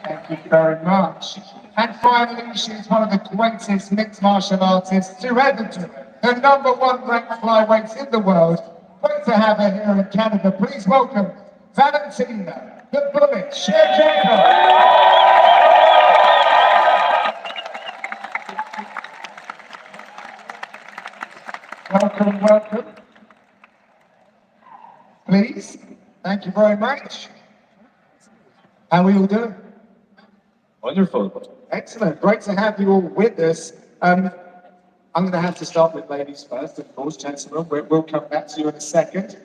Thank you very much. And finally, she's one of the greatest mixed martial artists to ever do it. The number one ranked flyweight in the world. Great to have her here in Canada. Please welcome Valentina, the Bullet Shevchenko. Welcome, welcome. Please. Thank you very much. How are we all doing? Wonderful. Excellent. Great to have you all with us. I'm going to have to start with ladies first, of course, gentlemen. We'll come back to you in a second.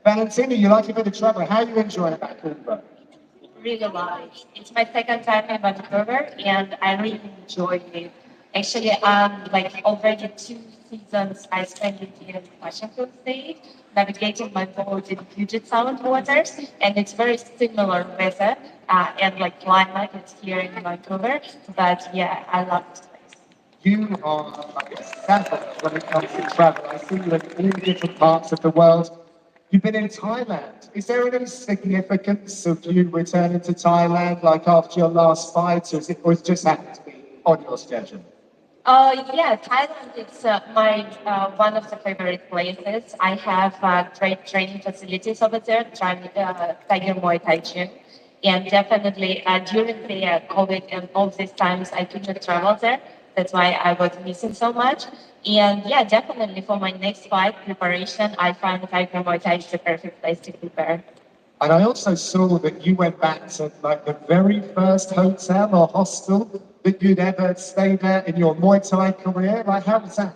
Valentina, you like a bit of travel. How are you enjoying Vancouver? Really like. It's my second time in Vancouver, and I really enjoy it. Actually, like already 2 seasons I spent it in Washington State, navigating my boat in Puget Sound waters, and it's very similar weather and like climate. It's here in Vancouver, but yeah, I love this place. You are like a savage when it comes to travel. I see you in all different parts of the world. You've been in Thailand. Is there any significance of you returning to Thailand, like after your last fight, or it just happened to be on your schedule? Yeah, Thailand is my one of the favorite places. I have great training facilities over there, Tiger Muay Thai gym, and definitely during the COVID and all these times I couldn't travel there. That's why I was missing so much. And yeah, definitely for my next fight preparation, I find Tiger Muay Thai is the perfect place to prepare. And I also saw that you went back to like the very first hotel or hostel that you'd ever stayed at in your Muay Thai career. Like, how was that?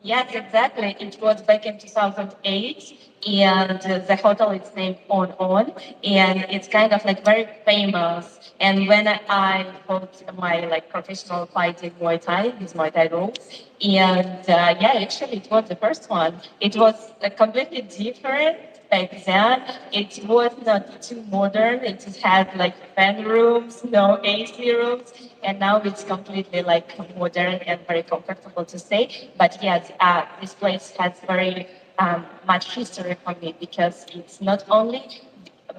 Yes, exactly. It was back in 2008, and the hotel is named On, and it's kind of like very famous. And when I fought my like professional fight in Muay Thai, these Muay Thai rules, and yeah, actually it was the first one. It was completely different back then. It was not too modern. It just had like fan rooms, no AC rooms, and now it's completely like modern and very comfortable to stay. But yes, this place has very much history for me because it's not only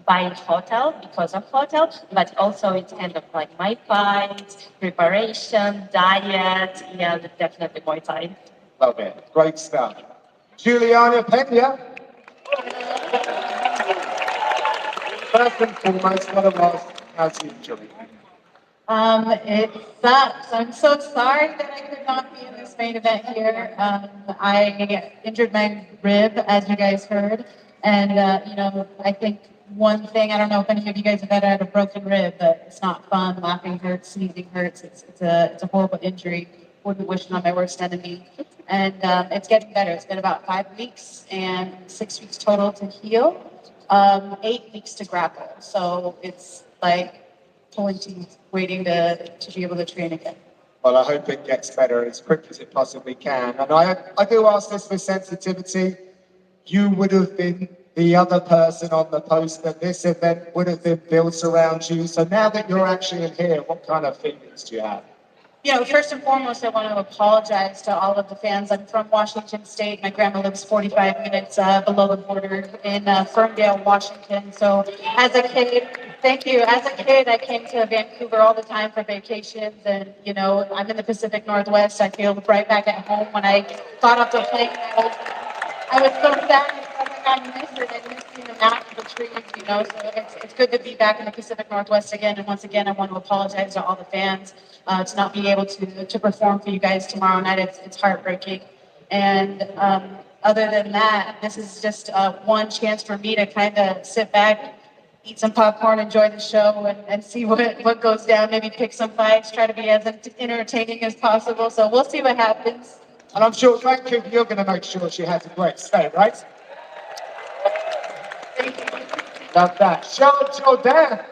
by hotel because of hotel, but also it's kind of like my fight, preparation, diet, and definitely Muay Thai. Love it. Great stuff. Juliana Pena, first and foremost, what a loss. How's you enjoying it? It sucks. I'm so sorry that I could not be in this main event here. I injured my rib, as you guys heard, and I think one thing I don't know if any of you guys have ever had a broken rib, but it's not fun. Laughing hurts, sneezing hurts. It's a horrible injury. Wouldn't wish it on my worst enemy. And it's getting better. It's been about 5 weeks and 6 weeks total to heal. 8 weeks to grapple. So it's like pulling teeth, waiting to be able to train again. Well, I hope it gets better as quick as it possibly can. And I do ask this for sensitivity. You would have been the other person on the poster. This event would have been built around you. So now that you're actually in here, what kind of feelings do you have? First and foremost, I want to apologize to all of the fans. I'm from Washington State. My grandma lives 45 minutes below the border in Ferndale, Washington. So as a kid, thank you. As a kid, I came to Vancouver all the time for vacations. And, I'm in the Pacific Northwest. I feel right back at home. When I got off the plane, I was so sad because I missed it. I missed seeing the natural trees. So it's good to be back in the Pacific Northwest again. And once again, I want to apologize to all the fans to not be able to perform for you guys tomorrow night. It's heartbreaking. And other than that, this is just one chance for me to kind of sit back, eat some popcorn, enjoy the show, and see what goes down. Maybe pick some fights, try to be as entertaining as possible. So we'll see what happens. And I'm sure, thank you, you're going to make sure she has a great stay, right? Thank you. Love that. Charlotte Jourdain.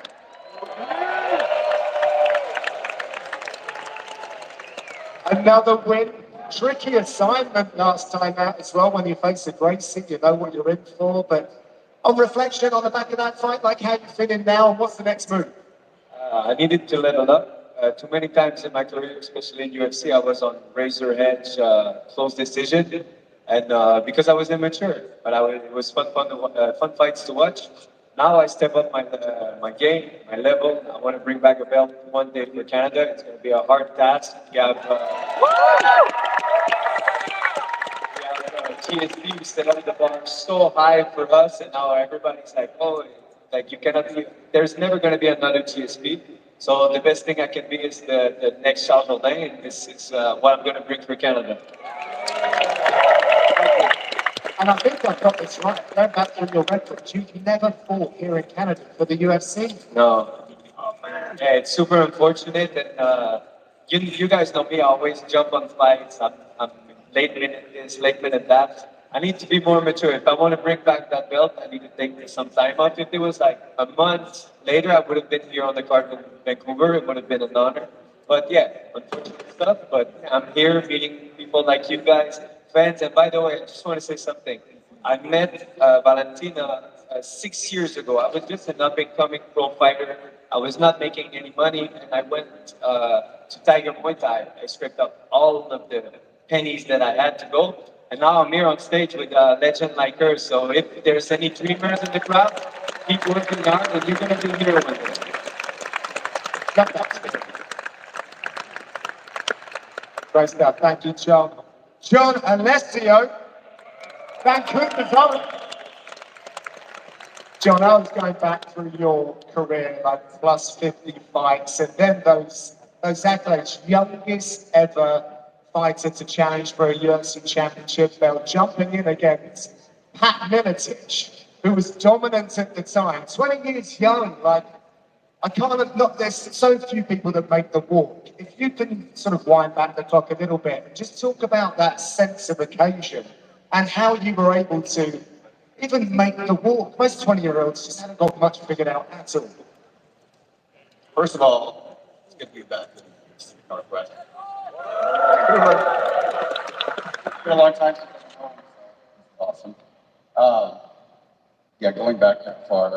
Another win. Tricky assignment last time out as well. When you face a Gracie, you know what you're in for. But on reflection, on the back of that fight, like how you feeling now, and what's the next move? I needed to level up. Too many times in my career, especially in UFC, I was on razor edge, close decision, and because I was immature. But it was fun fights to watch. now I step up my game, my level. I want to bring back a belt one day for Canada. It's going to be a hard task. We have TSB set up the bar so high for us, and now everybody's like, oh, like you cannot be. There's never going to be another TSB. So the best thing I can be is the next Charles Jourdain, and this is what I'm going to bring for Canada. And I think I've got this right. Going back through your records, you've never fought here in Canada for the UFC. No. Oh, man. Yeah, it's super unfortunate, and you guys know me. I always jump on fights. I'm late minute this, late minute that. I need to be more mature. If I want to bring back that belt, I need to take some time off. If it was like a month later, I would have been here on the card in Vancouver. It would have been an honor. But yeah, unfortunate stuff. But I'm here meeting people like you guys, fans. And by the way, I just want to say something. I met Valentina 6 years ago. I was just an up-and-coming pro fighter. I was not making any money, and I went to Tiger Muay Thai. I scraped up all of the pennies that I had to go, and now I'm here on stage with a legend like her. So if there's any dreamers in the crowd, keep working hard, and you're gonna be here one day. Love that. Great stuff. Thank you, John. John Alessio, Vancouver's own. John, I was going back through your career, like plus 50 fights, and then those accolades, youngest ever fighter to challenge for a UFC championship belt, jumping in against Pat Miletich, who was dominant at the time, 20 years young. Like, I can't, not, there's so few people that make the walk. If you can sort of wind back the clock a little bit and just talk about that sense of occasion and how you were able to even make the walk. Most 20-year-olds just haven't got much figured out at all. First of all, it's good to be back in the Northwest. It's been a long time since I've been home, so awesome. Yeah, going back that far,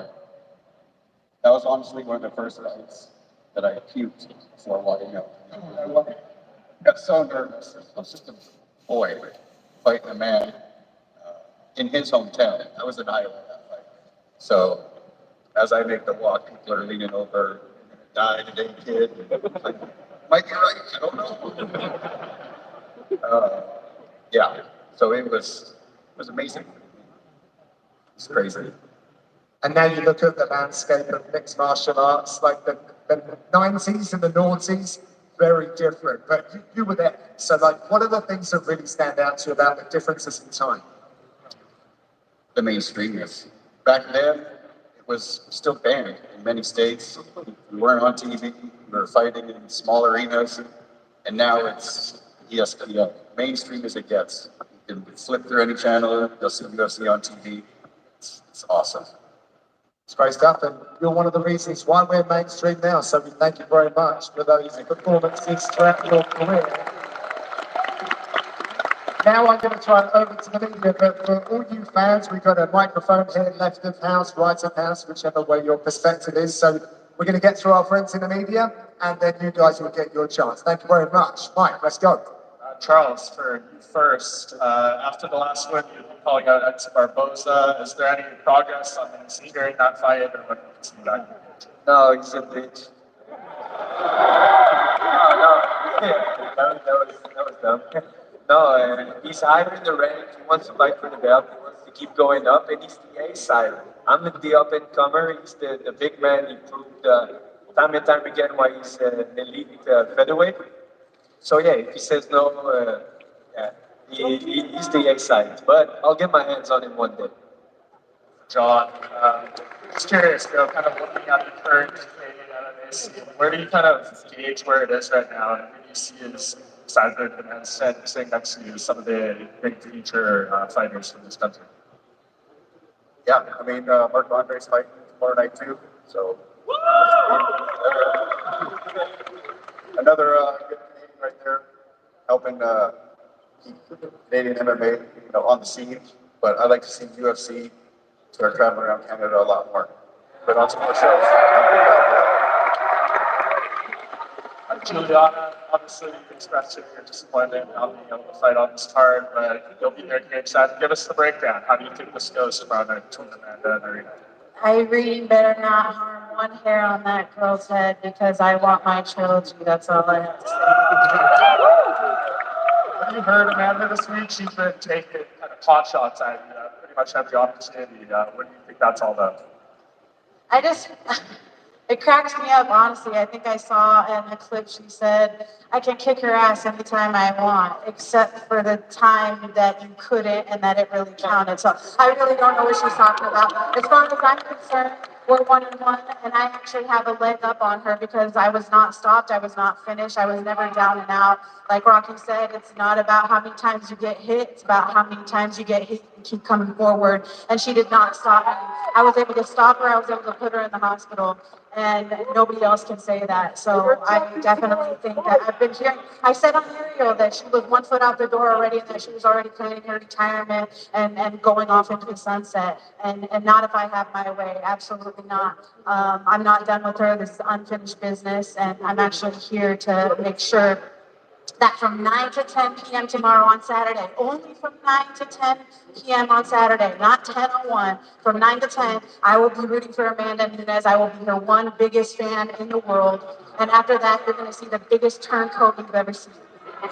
that was honestly one of the first nights that I puked before walking up. I got so nervous. I was just a boy fighting a man in his hometown. I was in Iowa that fight. So as I make the walk, people are leaning over, die today, kid. Like, might be right, I don't know. Yeah, so it was amazing. It's crazy. And now you look at the landscape of mixed martial arts, like the 90s and the noughties, very different. But you were there. So, like, what are the things that really stand out to you about the differences in time? The mainstreamness. Back then, it was still banned in many states. We weren't on TV. We were fighting in small arenas, and now it's ESPN, mainstream as it gets. You can flip through any channel, you'll see UFC on TV. It's awesome. It's great stuff, and you're one of the reasons why we're mainstream now. So we thank you very much for those performances throughout your career. Now I'm going to try and over to the media, but for all you fans, we've got a microphone here, left of house, right of house, whichever way your perspective is. So we're going to get through our friends in the media, and then you guys will get your chance. Thank you very much. Mike, let's go. Charles, for you first, after the last win, you've been calling out Ex Barboza. Is there any progress on the scene during that fight, or what do you see that? No, he's a bitch. That was dumb. No, he's higher in the rank. He wants to fight for the belt. He wants to keep going up, and he's the A side. I'm the up and comer. He's the big man. He proved time and time again why he's an elite featherweight. So yeah, if he says no, yeah, he's the A side. But I'll get my hands on him one day. John, just curious, kind of looking at the current Canadian MMA scene, where do you kind of gauge where it is right now, and who do you see as besides the demand sitting next to you, some of the big future fighters from this country? Yeah, I mean, Mark Andre's fighting tomorrow night too, so. Another good Canadian right there, helping keep Canadian MMA, on the scene. But I'd like to see UFC start traveling around Canada a lot more. But on some more shows. Juliana, obviously you expressed your disappointment not being able to fight on this card, but you'll be there game set. Give us the breakdown. How do you think this goes from a tournament and arena? Irene better not harm one hair on that girl's head because I want my trilogy. That's all I have to say. Have you heard Amanda this week? She's been taking kind of pot shots at you pretty much every opportunity. What do you think that's all about? I just, it cracks me up, honestly. I think I saw in a clip she said, I can kick her ass anytime I want, except for the time that you couldn't and that it really counted. So I really don't know what she's talking about. As far as I'm concerned, we're 1-1, and I actually have a leg up on her because I was not stopped, I was not finished, I was never down and out. Like Rocky said, it's not about how many times you get hit, it's about how many times you get hit and keep coming forward. And she did not stop me. I was able to stop her, I was able to put her in the hospital, and nobody else can say that. So I definitely think that I've been hearing, I said on Ariel that she was 1 foot out the door already and that she was already planning her retirement and going off into the sunset. And not if I have my way, absolutely not. I'm not done with her, this is unfinished business, and I'm actually here to make sure that from 9 to 10 p.m. tomorrow on Saturday, only from 9 to 10 p.m. on Saturday, not 10:01, from 9 to 10, I will be rooting for Amanda Nunes. I will be her one biggest fan in the world. And after that, you're going to see the biggest turncoat you've ever seen. We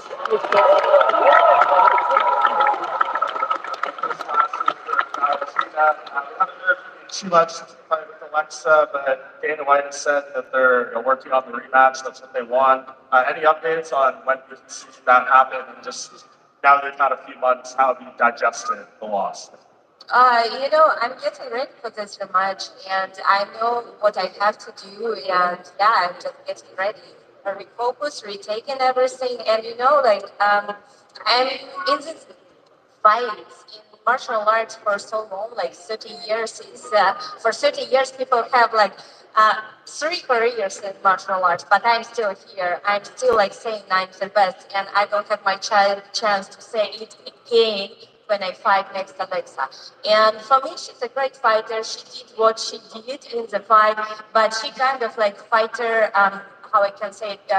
haven't heard too much since the fight with Alexa, but Dana White has said that they're working on the rematch. That's what they want. Any updates on when we can see that happen? And just now that we've had a few months, how have you digested the loss? I'm getting ready for this rematch, and I know what I have to do, and yeah, I'm just getting ready, refocus, retaking everything, and I'm in this fights in martial arts for so long, like 30 years. For 30 years, people have like 3 careers in martial arts, but I'm still here. I'm still like saying I'm the best, and I don't have my chance to say it again when I fight next Alexa. And for me, she's a great fighter. She did what she did in the fight, but she kind of like fighter, how I can say it,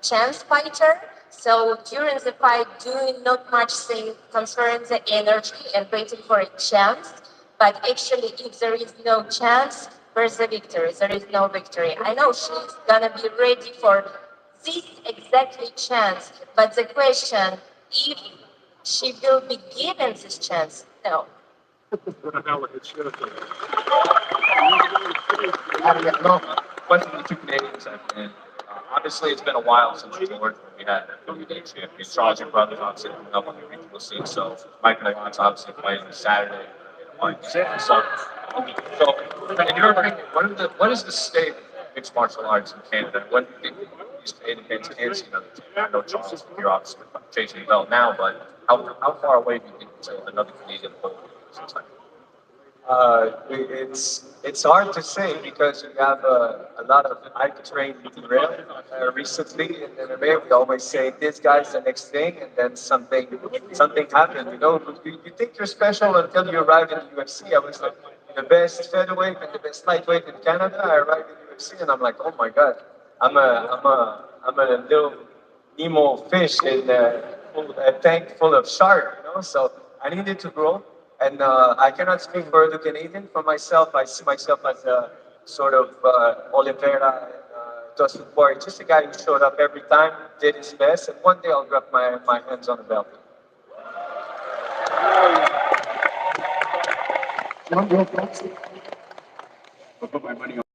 chance fighter. So during the fight, doing not much thing concerning the energy and waiting for a chance. But actually, if there is no chance, where's the victory? There is no victory. I know she's gonna be ready for this exactly chance. But the question, if she will be given this chance, no. One of the two Canadians I've been. Obviously, it's been a while since George when we had the WWE champion. Charles, your brother, obviously coming up on the regional scene. So Mike Lyons obviously playing Saturday. So, in your opinion, what is the state of mixed martial arts in Canada? What do you think these Canadians can see another team? I know Charles, you're obviously chasing the belt now, but how far away do you think until another Canadian pole is? It's hard to say because we have a lot of I trained drill recently in MMA. We always say this guy's the next thing, and then something happened. You think you're special until you arrive in the UFC. I was like the best featherweight and the best lightweight in Canada. I arrived in the UFC, and I'm like, oh my god, I'm a little Nemo fish in a tank full of shark. So I needed to grow. And I cannot speak for the Canadian. For myself, I see myself as a sort of Oliveira and Dustin Poirier, just a guy who showed up every time, did his best, and one day I'll drop my hands on the belt. I'll put my money on.